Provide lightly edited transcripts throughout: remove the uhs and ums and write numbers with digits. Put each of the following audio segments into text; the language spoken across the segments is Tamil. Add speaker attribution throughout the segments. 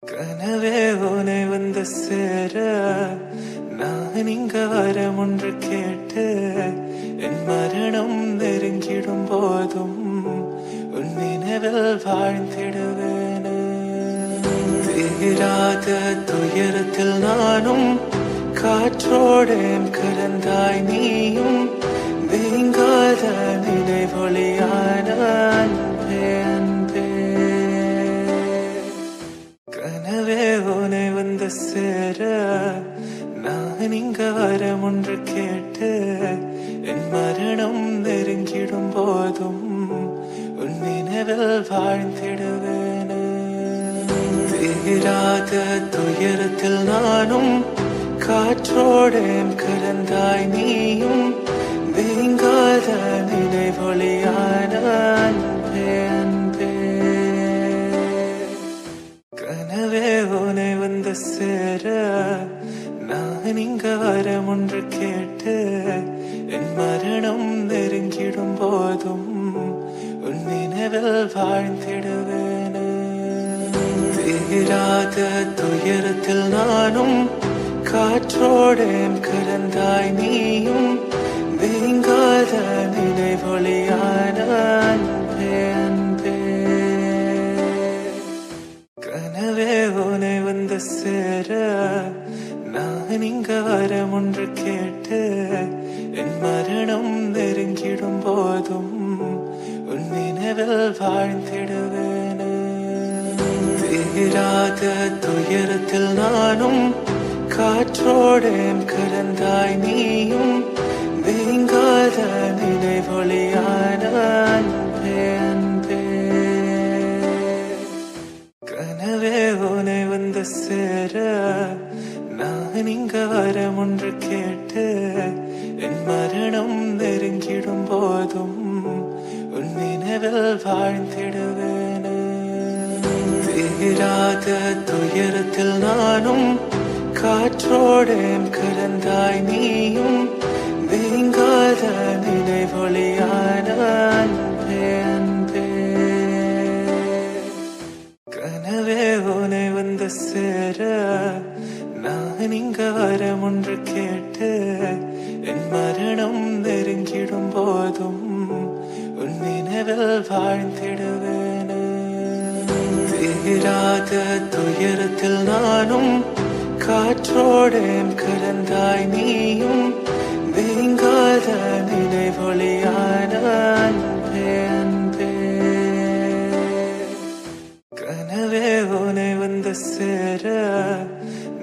Speaker 1: கனவே உனை வந்து சேர நான் இங்க வரம் ஒன்று கேட்டு என் மரணம் நெருங்கிடும் போதும் உன் நினைவில் வாழ்ந்திடுவேன். தீராத துயரத்தில் நானும் காற்றோடேன் கலந்தாய் நீயும் நீங்காத நினைவொளியான அன்பே அன்பே. கனவே உனை வந்து சேர நான் இங்க வரம் ஒன்று கேட்டு என் மரணம் நெருங்கிடும் போதும் உன் நினைவில் வாழ்ந்திடுவேன். தீராத துயரத்தில் நானும் காற்றோடேன் கலந்தாய் நீயும் நீங்காத நினைவொளியான அன்பே அன்பே. கனவே உனை வந்து சேர நான் இங்க வரம் ஒன்று கேட்டு என் மரணம் நெருங்கிடும் போதும் உன் நினைவில் வாழ்ந்திடுவேன். தீராத துயரத்தில் நானும் காற்றோடேன் கலந்தாய் நீயும் நீங்காத நினைவொளியான அன்பே அன்பே. கனவே உனை வந்து சேர நான் இங்க வரம் ஒன்று கேட்டு என் மரணம் நெருங்கிடும் போதும் உன் நினைவில் வாழ்ந்திடுவேன். தீராத துயரத்தில் நானும் காற்றோடேன் கலந்தாய் நீயும் நீங்காத நினைவொளியான அன்பே அன்பே. கனவே உனை வந்து சேர நான் இங்க வரம் ஒன்று கேட்டு என் மரணம் நெருங்கிடும் போதும் உன் நினைவில் வாழ்ந்திடுவேன். தீராத துயரத்தில் நானும் காற்றோடேன் கலந்தாய் நீயும் நீங்காத நினைவொளியான அன்பே அன்பே. கனவே உனை வந்து சேர நான் இங்க வரம் ஒன்று கேட்டு என் மரணம் நெருங்கிடும் போதும் உன் நினைவில் வாழ்ந்திடுவேன். தீராத துயரத்தில் நானும் காற்றோடேன் கலந்தாய் நீயும் நீங்காத நினைவொளியான அன்பே அன்பே. கனவே உனை வந்து சேர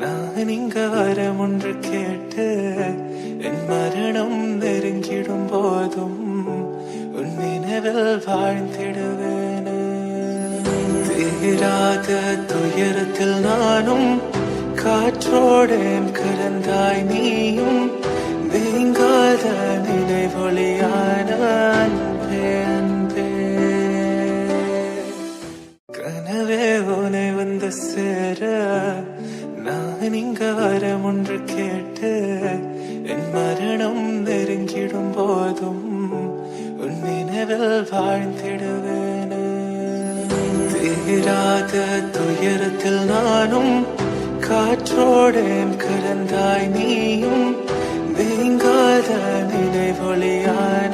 Speaker 1: நான் இங்க வரம் ஒன்று கேட்டு என் மரணம் நெருங்கிடும் போதும் உன் நினைவில் வாழ்ந்திடுவேன். தீராத துயரத்தில் நானும் காற்றோடேன் கலந்தாய் நீயும் நீங்காத நினைவொளியான அன்பே அன்பே. கனவே உனை வந்து சேர நான் இங்க வரம் ஒன்று கேட்டு என் மரணம் நெருங்கிடும் போதும் உன் நினைவில் வாழ்ந்திடுவேன். தீராத துயரத்தில் நானும் காற்றோடேன் கலந்தாய் நீயும் நீங்காத நினைவொளியான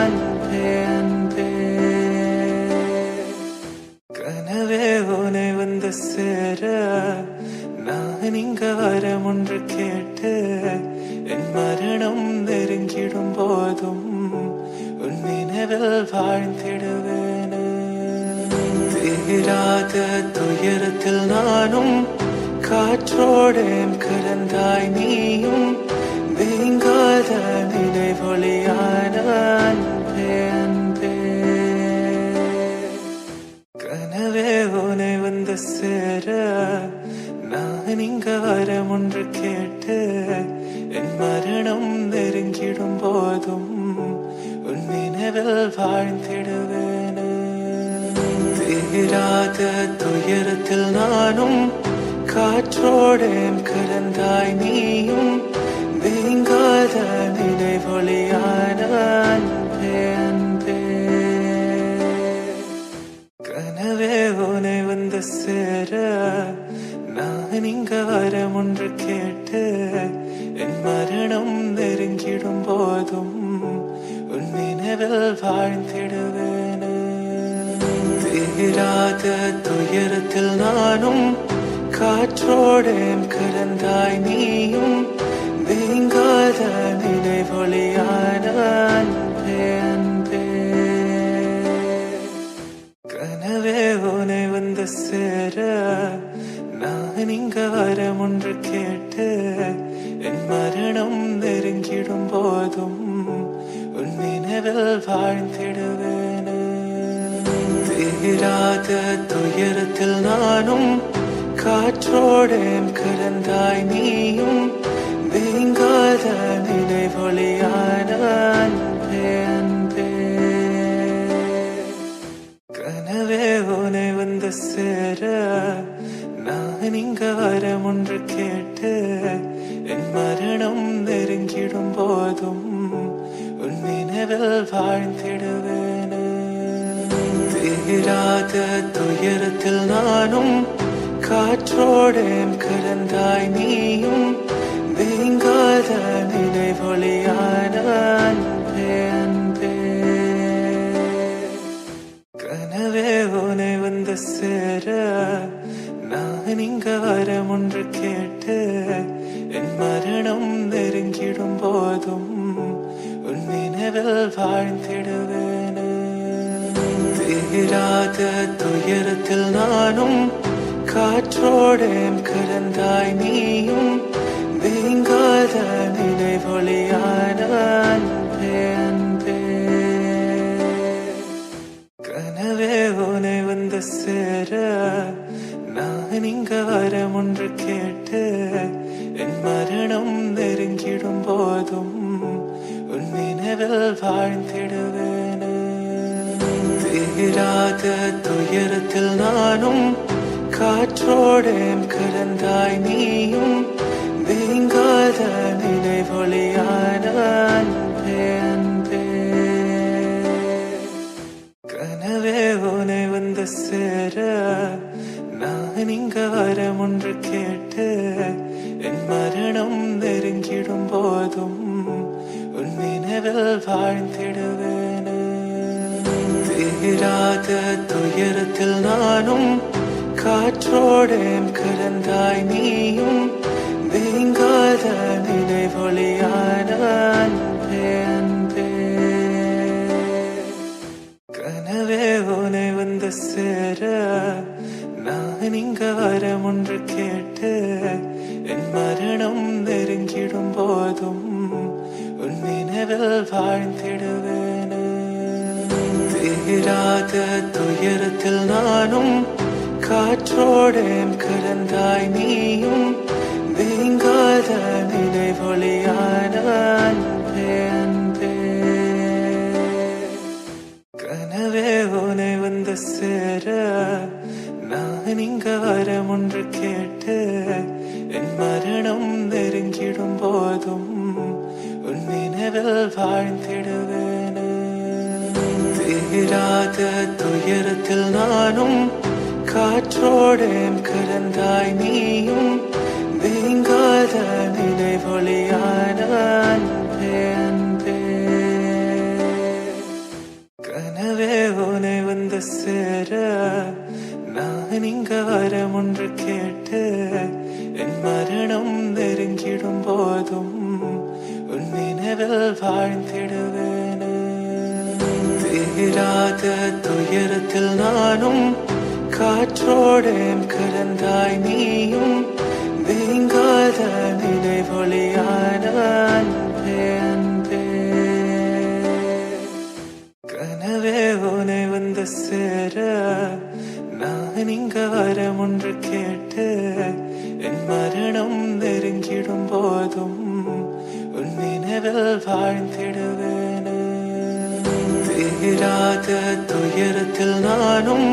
Speaker 1: அன்பே அன்பே. கனவே உனை வந்து சேர நான் இங்க வரம் ஒன்று கேட்டு என் மரணம் நெருங்கிடும் போதும் உன் நினைவில் வாழ்ந்திடுவேன். தீராத துயரத்தில் நானும் காற்றோடேன் கலந்தாய் நீயும் நீங்காத நினைவொளியான அன்பே அன்பே. கனவே உனை வந்து சேர நான் இங்க வரம் ஒன்று கேட்டு என் மரணம் நெருங்கிடும் போதும் உன் நினைவில் வாழ்ந்திடுவேன். தீராத துயரத்தில் நானும் காற்றோடேன் கலந்தாய் நீயும் நீங்காத நினைவொளியான அன்பே அன்பே. கனவே உனை வந்து சேர நான் இங்க வரம் ஒன்று கேட்டு என் மரணம் நெருங்கிடும் போதும் உன் நினைவில் வாழ்ந்திடுவேன். தீராத துயரத்தில் நானும் காற்றோடேன் கலந்தாய் நீயும் நீங்காத நினைவொளியான அன்பே அன்பே. கனவே உனை வந்து சேர நான் இங்க வரம் ஒன்று கேட்டு என் மரணம் நெருங்கிடும் போதும் உன் நினைவில் வாழ்ந்திடுவேன். தீராத துயரத்தில் நானும் காற்றோடேன் கலந்தாய் நீயும் நீங்காத நினைவொளியான அன்பே அன்பே. கனவே உனை வந்து சேர நான் இங்க வரம் ஒன்று கேட்டு என் மரணம் நெருங்கிடும் போதும் உன் நினைவில் வாழ்ந்திடுவேன். தீராத துயரத்தில் நானும் காற்றோடேன் கலந்தாய் நீயும் நீங்காத நினைவொளியான அன்பே அன்பே. கனவே உனை வந்து சேர நான் இங்க வரம் ஒன்று கேட்டு என் மரணம் நெருங்கிடும் போதும் உன் நினைவில் வாழ்ந்திடுவேன். தீராத துயரத்தில் நானும் காற்றோடேன் கலந்தாய் நீயும் நீங்காத நினைவொளியான அன்பே அன்பே. கனவே உனை வந்து சேர நான் இங்க வரம் ஒன்று கேட்டு என் மரணம் நெருங்கிடும் போதும் உன் நினைவில் வாழ்ந்திடுவேன். தீராத துயரத்தில் நானும் காற்றோடேன் கலந்தாய் நீயும் நீங்காத நினைவொளியான அன்பே அன்பே. கனவே உனை வந்து சேர நான் இங்க வரம் ஒன்று கேட்டு என் மரணம் நெருங்கிடும் போதும் உன் நினைவில் வாழ்ந்திடுவேன். தீராத துயரத்தில் நானும் காற்றோடேன் கலந்தாய் நீயும் நீங்காத நினைவொளியான அன்பே அன்பே. கனவே உனை வந்து சேர நான் இங்க வரம் ஒன்று கேட்டு என் மரணம் நெருங்கிடும் போதும் உன் நினைவில் வாழ்ந்திடுவேன். தீராத துயரத்தில் நானும் காற்றோடேன் கலந்தாய் நீயும் நீங்காத நினைவொளியான அன்பே அன்பே. கனவே உனை வந்து சேர நான் இங்க வரம் ஒன்று கேட்டு என் மரணம் நெருங்கிடும் போதும் உன் நினைவில் வாழ்ந்திடுவேன். தீராத துயரத்தில் நானும் காற்றோடேன் கலந்தாய் நீயும் நீங்காத நினைவொளியான அன்பே அன்பே. கனவே உனை வந்து சேர நான் இங்க வரம் ஒன்று கேட்டு என் மரணம் நெருங்கிடும் போதும் உன் நினைவில் வாழ்ந்திடுவேன். தீராத துயரத்தில் நானும் காற்றோடேன் கலந்தாய் நீயும் நீங்காத நினைவொளியான அன்பே அன்பே. கனவே உனை வந்து சேர நான் இங்க வரம் ஒன்று கேட்டு என் மரணம் நெருங்கிடும் போதும் உன் நினைவில் வாழ்ந்திடுவேன். தீராத துயரத்தில் நானும்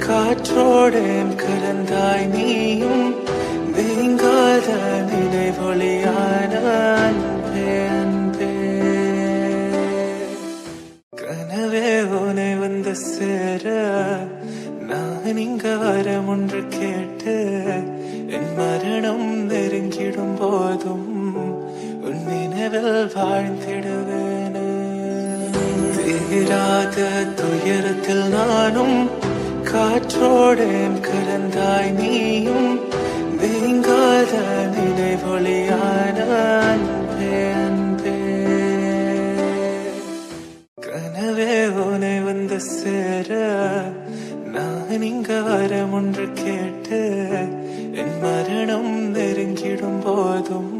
Speaker 1: காற்றோடேன் கலந்தாய் நீயும் நீங்காத நினைவொளியான அன்பே அன்பே. கனவே உனை வந்து சேர நான் இங்க வரம் ஒன்று கேட்டு என் மரணம் நெருங்கிடும் போதும் உன் நினைவில் வாழ்ந்திடுவேனே. தீராத துயரத்தில் நானும் காற்றோடேன் கலந்தாய் நீயும் நீங்காத நினைவொளியான அன்பே அன்பே. கனவே உனை வந்து சேர நான் இங்க வரம் ஒன்று கேட்டு என் மரணம் நெருங்கிடும் போதும்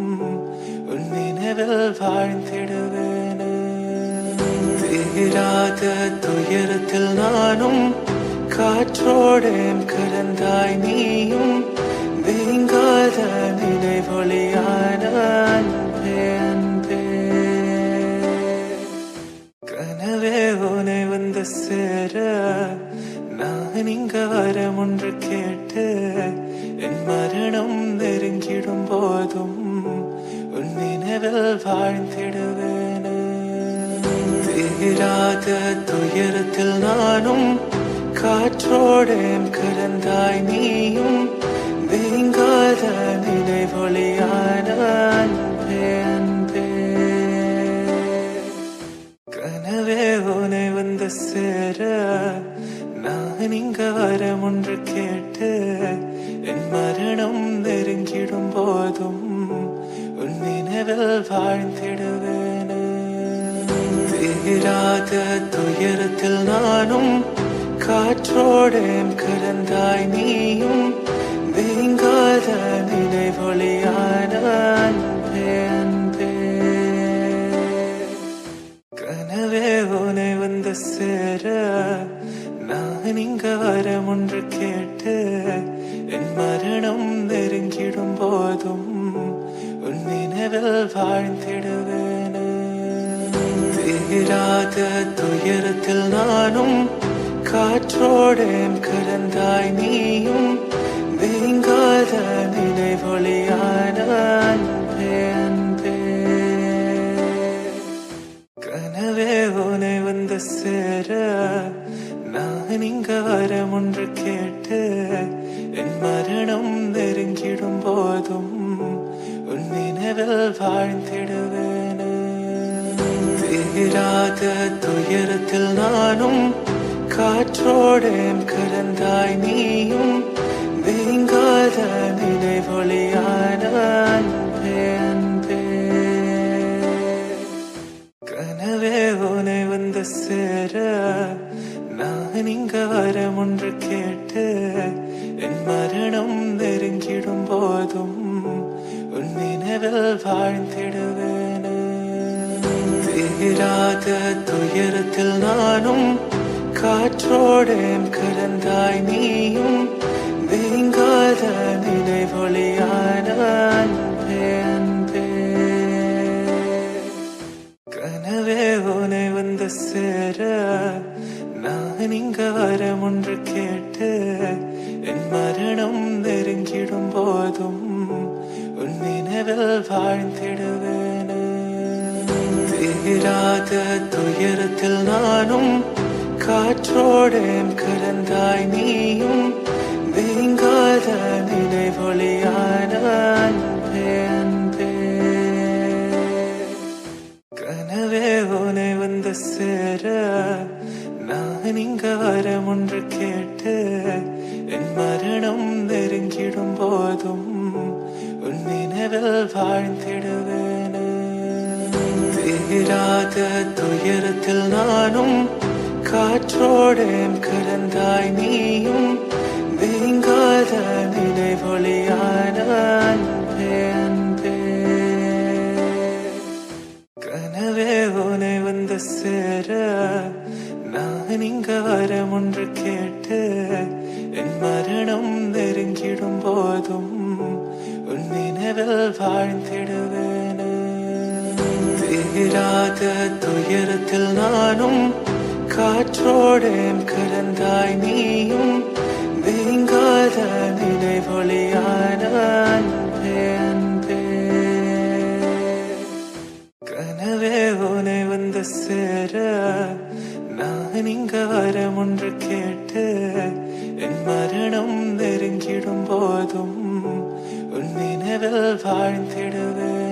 Speaker 1: உன் நினைவில் வாழ்ந்திடுவேனே. தீராத துயரத்தில் நானும் காற்றோடேன் கலந்தாய் நீயும் நீங்காத நினைவொளியான அன்பே அன்பே. கனவே உனை வந்து சேர நான் இங்க வரம் ஒன்று கேட்டு என் மரணம் நெருங்கிடும் போதும் உன் நினைவில் வாழ்ந்திடுவேனே. தீராத துயரத்தில் நானும் காற்றோடேன் கலந்தாய் நீயும் நீங்காத நினைவொளியான அன்பே அன்பே. கனவே உனை வந்து சேர நான் இங்க வரம் ஒன்று கேட்டு என் மரணம் நெருங்கிடும் போதும் உன் நினைவில் வாழ்ந்திடுவேனே. தீராத துயரத்தில் நானும் காற்றோடேன் கலந்தாய் நீயும் நீங்காத நினைவொளியான அன்பே அன்பே. கனவே உனை வந்து சேர நான் இங்க வரம் ஒன்று கேட்டு என் மரணம் நெருங்கிடும் போதும் உன் நினைவில் வாழ்ந்திடுவேனே. தீராத துயரத்தில் நானும் காற்றோடேன் கலந்தாய் நீயும் நீங்காத நினைவொளியான அன்பே அன்பே. கனவே உனை வந்து சேர நான் இங்க வரம் ஒன்று கேட்டு என் மரணம் நெருங்கிடும் போதும் உன் நினைவில் வாழ்ந்திடுவேனே. தீராத துயரத்தில் நானும் காற்றோடேன் கலந்தாய் நீயும் நீங்காத நினைவொளியான அன்பே அன்பே. கனவே உனை வந்து சேர நான் இங்க வரம் ஒன்று கேட்டு என் மரணம் நெருங்கிடும் போதும் உன் நினைவில் வாழ்ந்திடுவேனே. தீராத துயரத்தில் நானும் காற்றோடேன் கலந்தாய் நீயும் நீங்காத நினைவொளியான அன்பே அன்பே. கனவே உனை வந்து சேர நான் இங்க வரம் ஒன்று கேட்டு என் மரணம் நெருங்கிடும் போதும் உன் நினைவில் வாழ்ந்திடுவேனே. தீராத துயரத்தில் நானும் காற்றோடேன் கலந்தாய் நீயும் நீங்காத நினைவொளியான அன்பே அன்பே. கனவே உனை வந்து சேர நான் இங்க வரம் ஒன்று கேட்டு என் மரணம் நெருங்கிடும் போதும் உன் நினைவில் வாழ்ந்திடுவேனே. தீராத துயரத்தில் நானும் காற்றோடேன் கலந்தாய் நீயும் நீங்காத நினைவொளியான அன்பே அன்பே. கனவே உனை வந்து சேர நான் இங்க வரம் ஒன்று கேட்டு என் மரணம் நெருங்கிடும் போதும் உன் நினைவில் வாழ்ந்திடுவேனே. தீராத துயரத்தில் நானும் காற்றோடேன் கலந்தாய் நீயும் நீங்காத நினைவொளியான அன்பே அன்பே. கனவே உனை வந்து சேர நான் இங்க வரம் ஒன்று கேட்டு என் மரணம் நெருங்கிடும் போதும் உன் நினைவில் வாழ்ந்திடுவேன்.